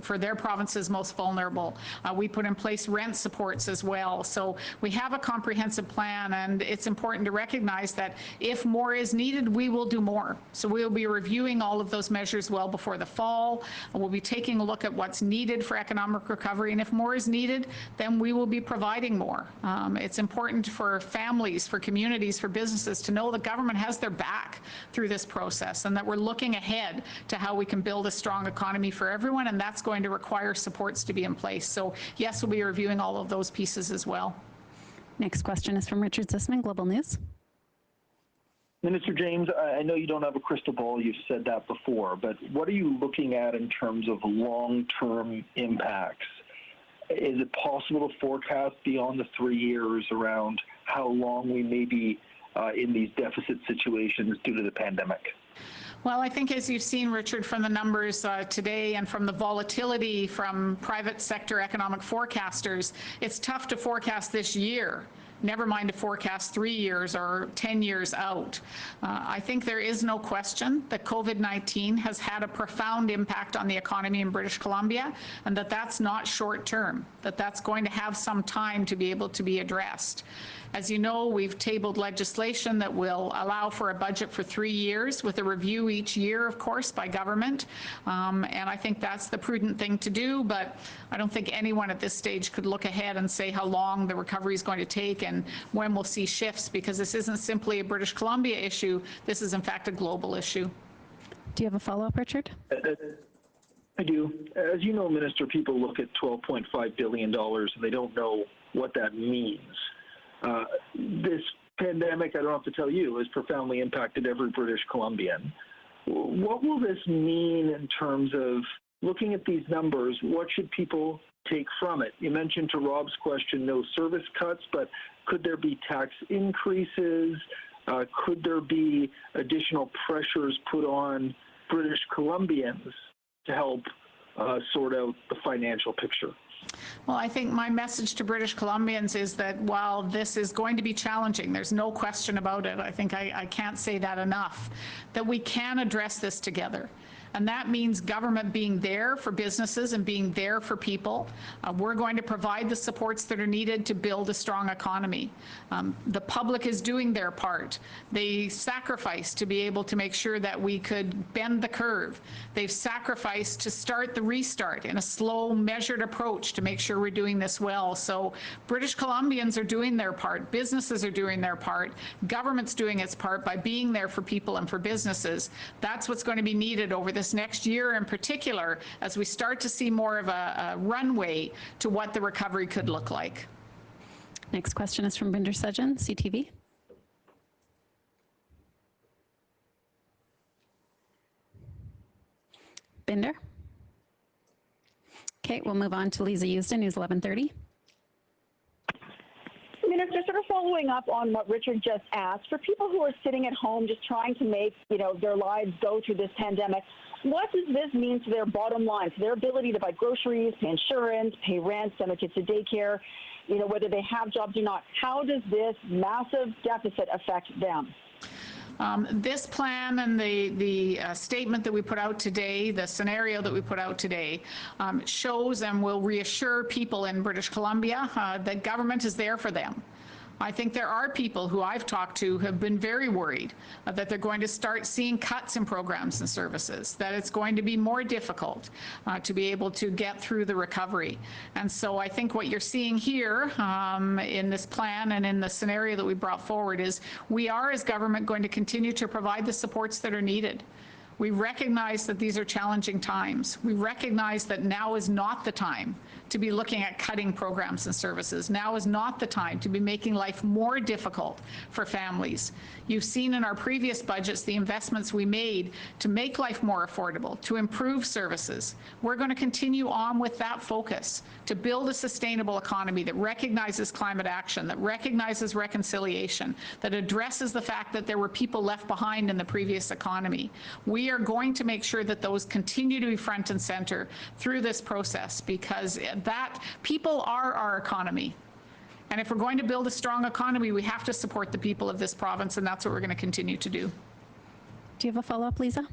for their provinces most vulnerable. We put in place rent supports as well. So we have a comprehensive plan, and it's important to recognize that if more is needed, we will do more. So we will be reviewing all of those measures well before the fall. We'll be taking a look at what's needed for economic recovery, and if more is needed, then we will be providing more. It's important for families, for communities, for businesses to know the government has their back through this process, and that we're looking ahead to how we can build a strong economy for everyone, and that's going to require supports to be in place. So yes, we'll be reviewing all of those pieces as well. Next question is from Richard Zisman, Global News. Minister James, I know you don't have a crystal ball, you've said that before, but what are you looking at in terms of long-term impacts? Is it possible to forecast beyond the 3 years around how long we may be in these deficit situations due to the pandemic? Well, I think as you've seen, Richard, from the numbers today and from the volatility from private sector economic forecasters, it's tough to forecast this year. Never mind to forecast 3 years or 10 years out. I think there is no question that COVID-19 has had a profound impact on the economy in British Columbia, and that's not short term, that's going to have some time to be able to be addressed. As you know, we've tabled legislation that will allow for a budget for 3 years with a review each year, of course, by government. And I think that's the prudent thing to do, but I don't think anyone at this stage could look ahead and say how long the recovery is going to take and when we'll see shifts, because this isn't simply a British Columbia issue. This is, in fact, a global issue. Do you have a follow-up, Richard? I do. As you know, Minister, people look at $12.5 billion and they don't know what that means. This pandemic, I don't have to tell you, has profoundly impacted every British Columbian. What will this mean in terms of looking at these numbers? What should people take from it? You mentioned to Rob's question, no service cuts, but could there be tax increases? Could there be additional pressures put on British Columbians to help sort out the financial picture? Well, I think my message to British Columbians is that while this is going to be challenging, there's no question about it. I think I can't say that enough, that we can address this together. And that means government being there for businesses and being there for people. We're going to provide the supports that are needed to build a strong economy. The public is doing their part. They sacrificed to be able to make sure that we could bend the curve. They've sacrificed to start the restart in a slow, measured approach to make sure we're doing this well. So British Columbians are doing their part. Businesses are doing their part. Government's doing its part by being there for people and for businesses. That's what's going to be needed over this next year in particular, as we start to see more of a runway to what the recovery could look like. Next question is from Binder Sudjan, CTV. Binder? Okay, we'll move on to Lisa Eusden, News 1130. Minister, sort of following up on what Richard just asked, for people who are sitting at home just trying to make, their lives go through this pandemic, what does this mean to their bottom line, to their ability to buy groceries, pay insurance, pay rent, send their kids to daycare, whether they have jobs or not? How does this massive deficit affect them? This plan and the statement that we put out today, the scenario that we put out today, shows and will reassure people in British Columbia that government is there for them. I think there are people who I've talked to who have been very worried that they're going to start seeing cuts in programs and services, that it's going to be more difficult to be able to get through the recovery. And so I think what you're seeing here in this plan and in the scenario that we brought forward is we are, as government, going to continue to provide the supports that are needed. We recognize that these are challenging times. We recognize that now is not the time to be looking at cutting programs and services. Now is not the time to be making life more difficult for families. You've seen in our previous budgets the investments we made to make life more affordable, to improve services. We're going to continue on with that focus to build a sustainable economy that recognizes climate action, that recognizes reconciliation, that addresses the fact that there were people left behind in the previous economy. We are going to make sure that those continue to be front and center through this process, because that people are our economy. And if we're going to build a strong economy, we have to support the people of this province, and that's what we're going to continue to do. Do you have a follow-up, Lisa?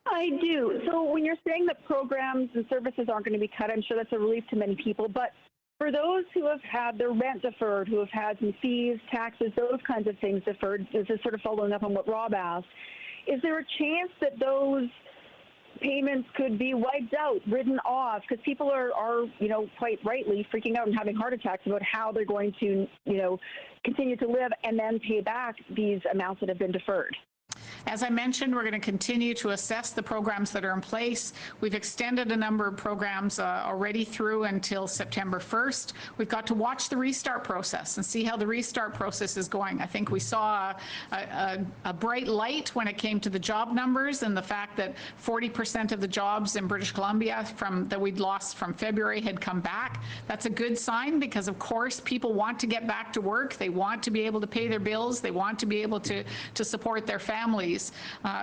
I do. So when you're saying that programs and services aren't going to be cut, I'm sure that's a relief to many people. But for those who have had their rent deferred, who have had some fees, taxes, those kinds of things deferred, this is sort of following up on what Rob asked, is there a chance that those payments could be wiped out, written off, because people are quite rightly freaking out and having heart attacks about how they're going to, continue to live and then pay back these amounts that have been deferred? As I mentioned, we're going to continue to assess the programs that are in place. We've extended a number of programs already through until September 1st. We've got to watch the restart process and see how the restart process is going. I think we saw a bright light when it came to the job numbers and the fact that 40% of the jobs in British Columbia that we'd lost from February had come back. That's a good sign, because of course people want to get back to work. They want to be able to pay their bills. They want to be able to support their families.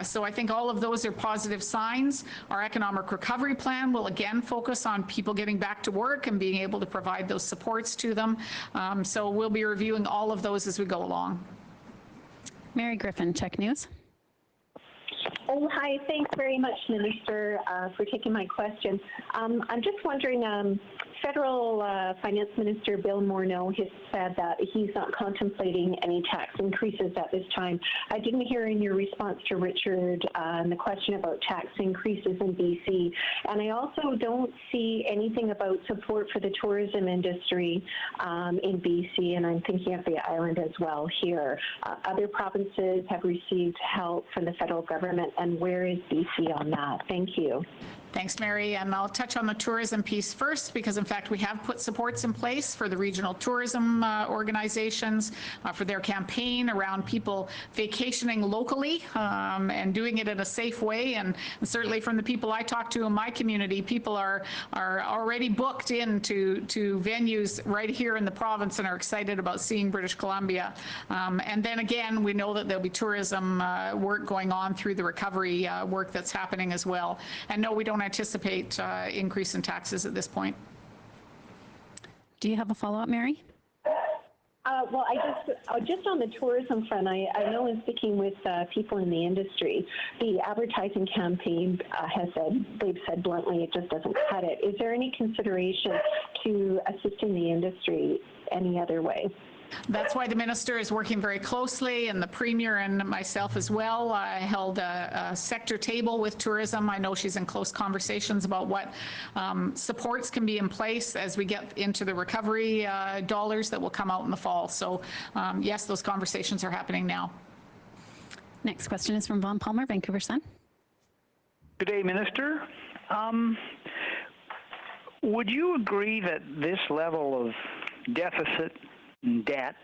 So I think all of those are positive signs. Our economic recovery plan will again focus on people getting back to work and being able to provide those supports to them. So we'll be reviewing all of those as we go along. Mary Griffin, Check News. Oh, hi. Thanks very much, Minister, for taking my question. I'm just wondering, Federal Finance Minister Bill Morneau has said that he's not contemplating any tax increases at this time. I didn't hear in your response to Richard the question about tax increases in BC, and I also don't see anything about support for the tourism industry in BC, and I'm thinking of the island as well here. Other provinces have received help from the federal government, and where is BC on that? Thank you. Thanks, Mary. And I'll touch on the tourism piece first, because in fact we have put supports in place for the regional tourism organizations for their campaign around people vacationing locally and doing it in a safe way. And certainly from the people I talk to in my community, people are already booked into venues right here in the province and are excited about seeing British Columbia. And then again, we know that there'll be tourism work going on through the recovery work that's happening as well. And no, we don't anticipate increase in taxes at this point. Do you have a follow-up, Mary? Well, just on the tourism front, I know in speaking with people in the industry, the advertising campaign they've said bluntly, it just doesn't cut it. Is there any consideration to assisting the industry any other way? That's why the minister is working very closely, and the premier and myself as well. I held a sector table with tourism. I know she's in close conversations about what supports can be in place as we get into the recovery dollars that will come out in the fall. So yes, those conversations are happening now. Next question is from Vaughn Palmer, Vancouver Sun. Good day, Minister. Would you agree that this level of deficit and debt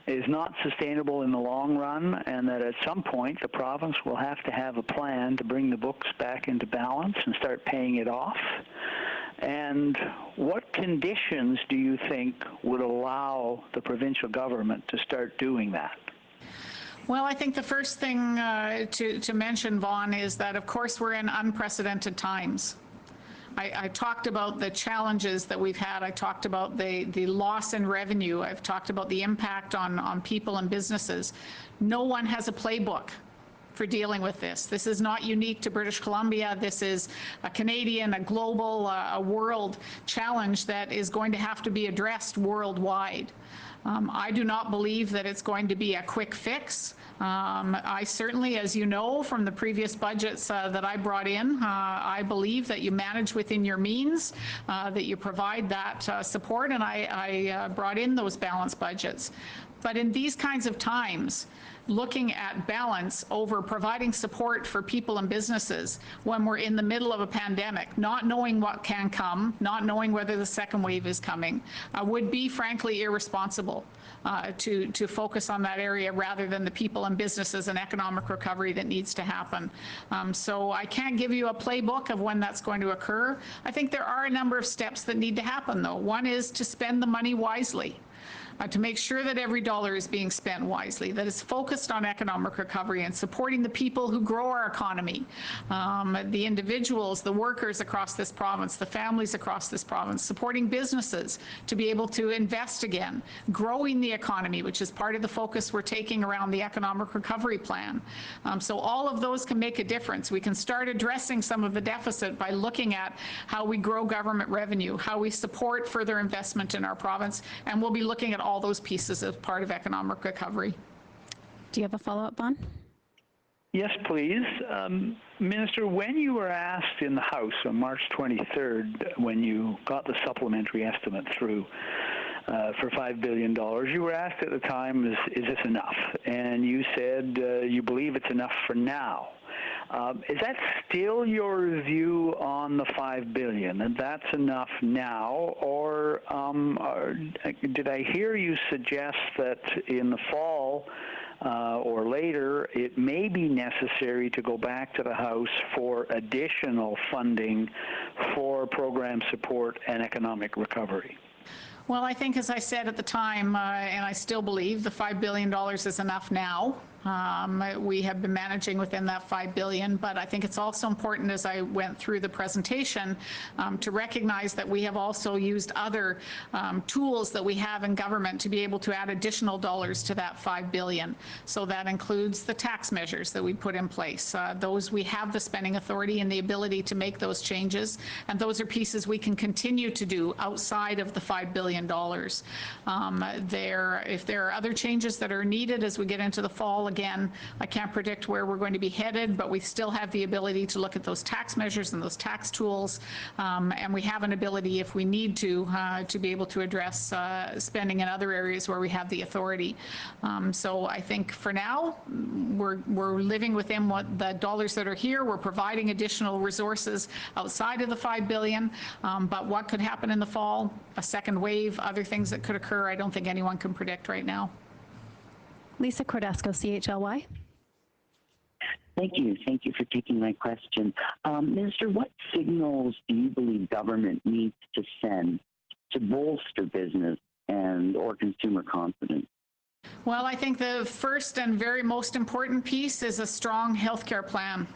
is not sustainable in the long run, and that at some point the province will have to have a plan to bring the books back into balance and start paying it off? And what conditions do you think would allow the provincial government to start doing that? Well, I think the first thing to mention, Vaughn, is that of course we're in unprecedented times. I talked about the challenges that we've had. I talked about the loss in revenue. I've talked about the impact on people and businesses. No one has a playbook for dealing with this. This is not unique to British Columbia. This is a Canadian, a global, a world challenge that is going to have to be addressed worldwide. I do not believe that it's going to be a quick fix. I certainly, as you know from the previous budgets that I brought in, I believe that you manage within your means, that you provide that support, and I brought in those balanced budgets. But in these kinds of times, looking at balance over providing support for people and businesses when we're in the middle of a pandemic, not knowing what can come, not knowing whether the second wave is coming, would be frankly irresponsible to focus on that area rather than the people and businesses and economic recovery that needs to happen. So I can't give you a playbook of when that's going to occur. I think there are a number of steps that need to happen, though. One is to spend the money wisely. To make sure that every dollar is being spent wisely, that is focused on economic recovery and supporting the people who grow our economy, the individuals, the workers across this province, the families across this province, supporting businesses to be able to invest again, growing the economy, which is part of the focus we're taking around the economic recovery plan. So all of those can make a difference. We can start addressing some of the deficit by looking at how we grow government revenue, how we support further investment in our province, and we'll be looking at all those pieces as part of economic recovery. Do you have a follow-up, Vaughn? Yes, please. Minister, when you were asked in the House on March 23rd, when you got the supplementary estimate through for $5 billion, you were asked at the time, is this enough? And you said you believe it's enough for now. Is that still your view on the $5 billion, and that's enough now, or did I hear you suggest that in the fall or later it may be necessary to go back to the House for additional funding for program support and economic recovery? Well, I think, as I said at the time, and I still believe the $5 billion is enough now. We have been managing within that $5 billion, but I think it's also important, as I went through the presentation, to recognize that we have also used other tools that we have in government to be able to add additional dollars to that $5 billion. So that includes the tax measures that we put in place. Those we have the spending authority and the ability to make those changes, and those are pieces we can continue to do outside of the $5 billion. If there are other changes that are needed as we get into the fall, again, I can't predict where we're going to be headed, but we still have the ability to look at those tax measures and those tax tools, and we have an ability, if we need to be able to address spending in other areas where we have the authority. So I think for now, we're living within what the dollars that are here. We're providing additional resources outside of the $5 billion, but what could happen in the fall, a second wave, other things that could occur, I don't think anyone can predict right now. Lisa Cordasco, CHLY. Thank you. Thank you for taking my question. Minister, what signals do you believe government needs to send to bolster business and or consumer confidence? Well, I think the first and very most important piece is a strong healthcare plan,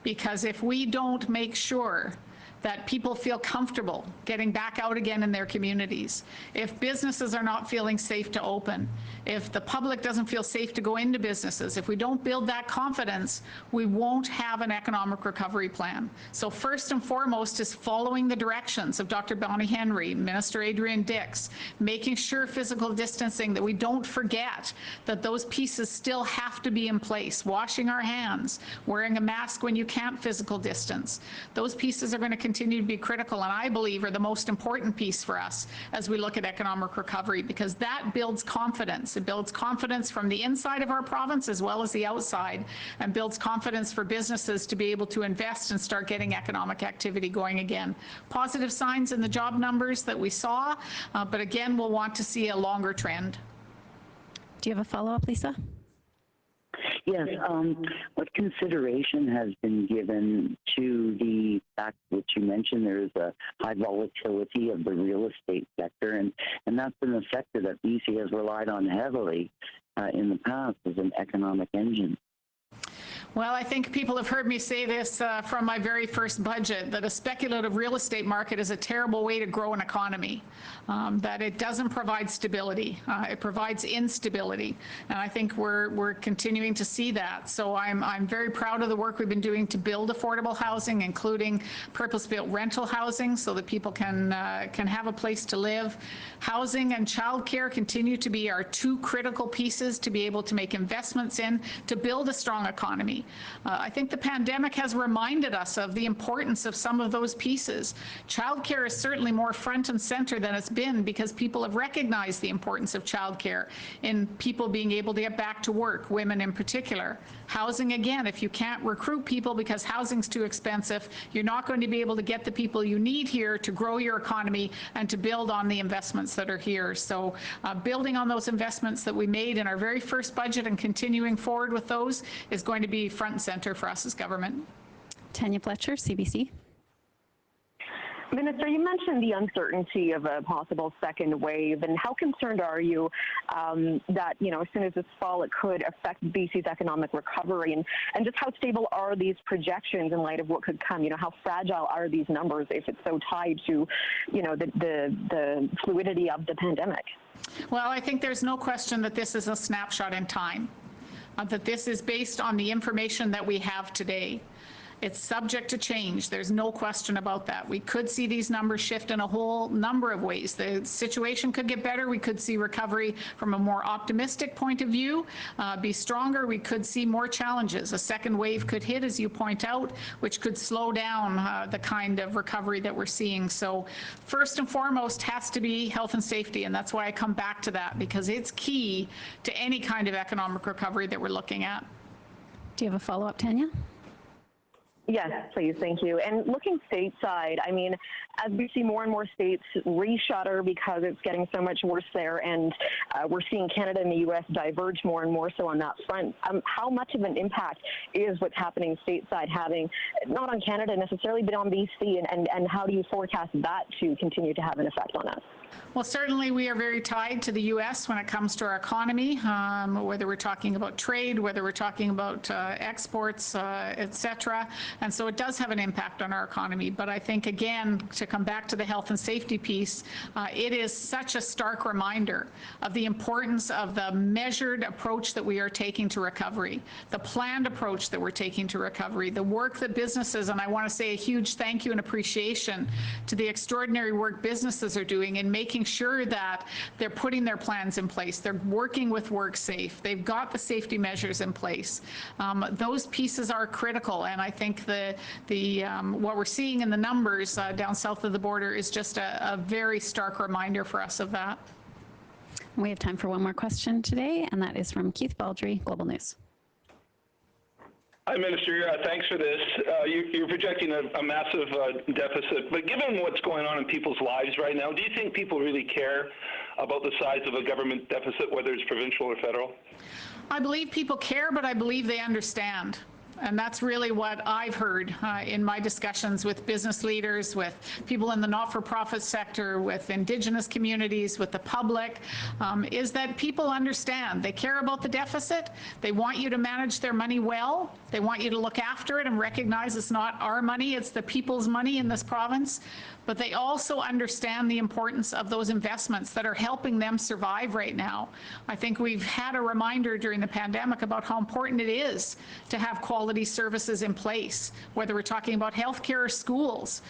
because if we don't make sure that people feel comfortable getting back out again in their communities, if businesses are not feeling safe to open, if the public doesn't feel safe to go into businesses, if we don't build that confidence, we won't have an economic recovery plan. So first and foremost is following the directions of Dr. Bonnie Henry, Minister Adrian Dix, making sure physical distancing, that we don't forget that those pieces still have to be in place, washing our hands, wearing a mask when you can't physical distance. Those pieces are going to continue to be critical, and I believe are the most important piece for us as we look at economic recovery, because that builds confidence. It builds confidence from the inside of our province as well as the outside, and builds confidence for businesses to be able to invest and start getting economic activity going again. Positive signs in the job numbers that we saw, but again, we'll want to see a longer trend. Do you have a follow-up, Lisa? Yes. What consideration has been given to the fact that you mentioned there is a high volatility of the real estate sector, and that's been a sector that BC has relied on heavily in the past as an economic engine? Well, I think people have heard me say this from my very first budget, that a speculative real estate market is a terrible way to grow an economy, that it doesn't provide stability. It provides instability. And I think we're continuing to see that. So I'm very proud of the work we've been doing to build affordable housing, including purpose-built rental housing, so that people can have a place to live. Housing and childcare continue to be our two critical pieces to be able to make investments in, to build a strong economy. I think the pandemic has reminded us of the importance of some of those pieces. Childcare is certainly more front and center than it's been, because people have recognized the importance of childcare in people being able to get back to work, women in particular. Housing, again, if you can't recruit people because housing's too expensive, you're not going to be able to get the people you need here to grow your economy and to build on the investments that are here. So building on those investments that we made in our very first budget and continuing forward with those is going to be front and center for us as government. Tanya Fletcher, CBC. Minister, you mentioned the uncertainty of a possible second wave, and how concerned are you that, as soon as this fall, it could affect BC's economic recovery, and just how stable are these projections in light of what could come? How fragile are these numbers if it's so tied to, the fluidity of the pandemic? Well, I think there's no question that this is a snapshot in time, that this is based on the information that we have today. It's subject to change. There's no question about that. We could see these numbers shift in a whole number of ways. The situation could get better. We could see recovery from a more optimistic point of view be stronger. We could see more challenges. A second wave could hit, as you point out, which could slow down the kind of recovery that we're seeing. So first and foremost has to be health and safety, and that's why I come back to that, because it's key to any kind of economic recovery that we're looking at. Do you have a follow-up, Tanya? Yes, please. Thank you. And looking stateside, I mean, as we see more and more states reshutter because it's getting so much worse there, and we're seeing Canada and the U.S. diverge more and more so on that front, how much of an impact is what's happening stateside having, not on Canada necessarily, but on BC, and how do you forecast that to continue to have an effect on us? Well, certainly we are very tied to the U.S. when it comes to our economy, whether we're talking about trade, whether we're talking about exports, et cetera. And so it does have an impact on our economy. But I think, again, to come back to the health and safety piece, it is such a stark reminder of the importance of the measured approach that we are taking to recovery, the planned approach that we're taking to recovery, the work that businesses, and I want to say a huge thank you and appreciation to the extraordinary work businesses are doing in making sure that they're putting their plans in place. They're working with WorkSafe. They've got the safety measures in place. Those pieces are critical, and I think what we're seeing in the numbers down south of the border is just a very stark reminder for us of that. We have time for one more question today, and that is from Keith Baldry, Global News. Hi, Minister. Thanks for this. You're projecting a massive deficit, but given what's going on in people's lives right now, do you think people really care about the size of a government deficit, whether it's provincial or federal? I believe people care, but I believe they understand. And that's really what I've heard in my discussions with business leaders, with people in the not-for-profit sector, with Indigenous communities, with the public, is that people understand. They care about the deficit. They want you to manage their money well. They want you to look after it and recognize it's not our money, it's the people's money in this province. But they also understand the importance of those investments that are helping them survive right now. I think we've had a reminder during the pandemic about how important it is to have quality services in place, whether we're talking about healthcare or schools.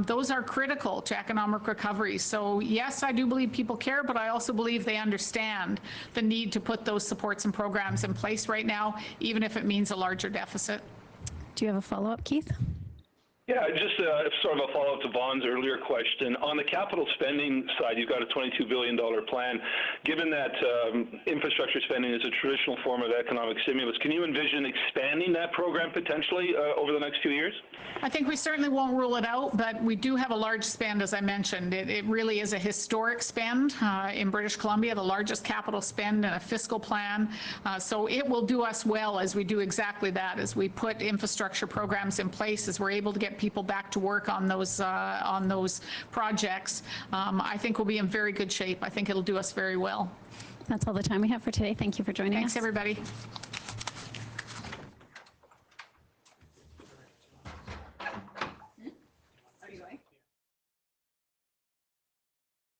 Those are critical to economic recovery. So yes, I do believe people care, but I also believe they understand the need to put those supports and programs in place right now, even if it means a larger deficit. Do you have a follow-up, Keith? Yeah, just sort of a follow-up to Vaughn's earlier question. On the capital spending side, you've got a $22 billion plan. Given that infrastructure spending is a traditional form of economic stimulus, can you envision expanding that program potentially over the next few years? I think we certainly won't rule it out, but we do have a large spend, as I mentioned. It really is a historic spend in British Columbia, the largest capital spend in a fiscal plan. So it will do us well as we do exactly that, as we put infrastructure programs in place, as we're able to get people back to work on those projects. I think we'll be in very good shape. I think it'll do us very well. That's all the time we have for today. Thank you for joining us. Thanks, everybody.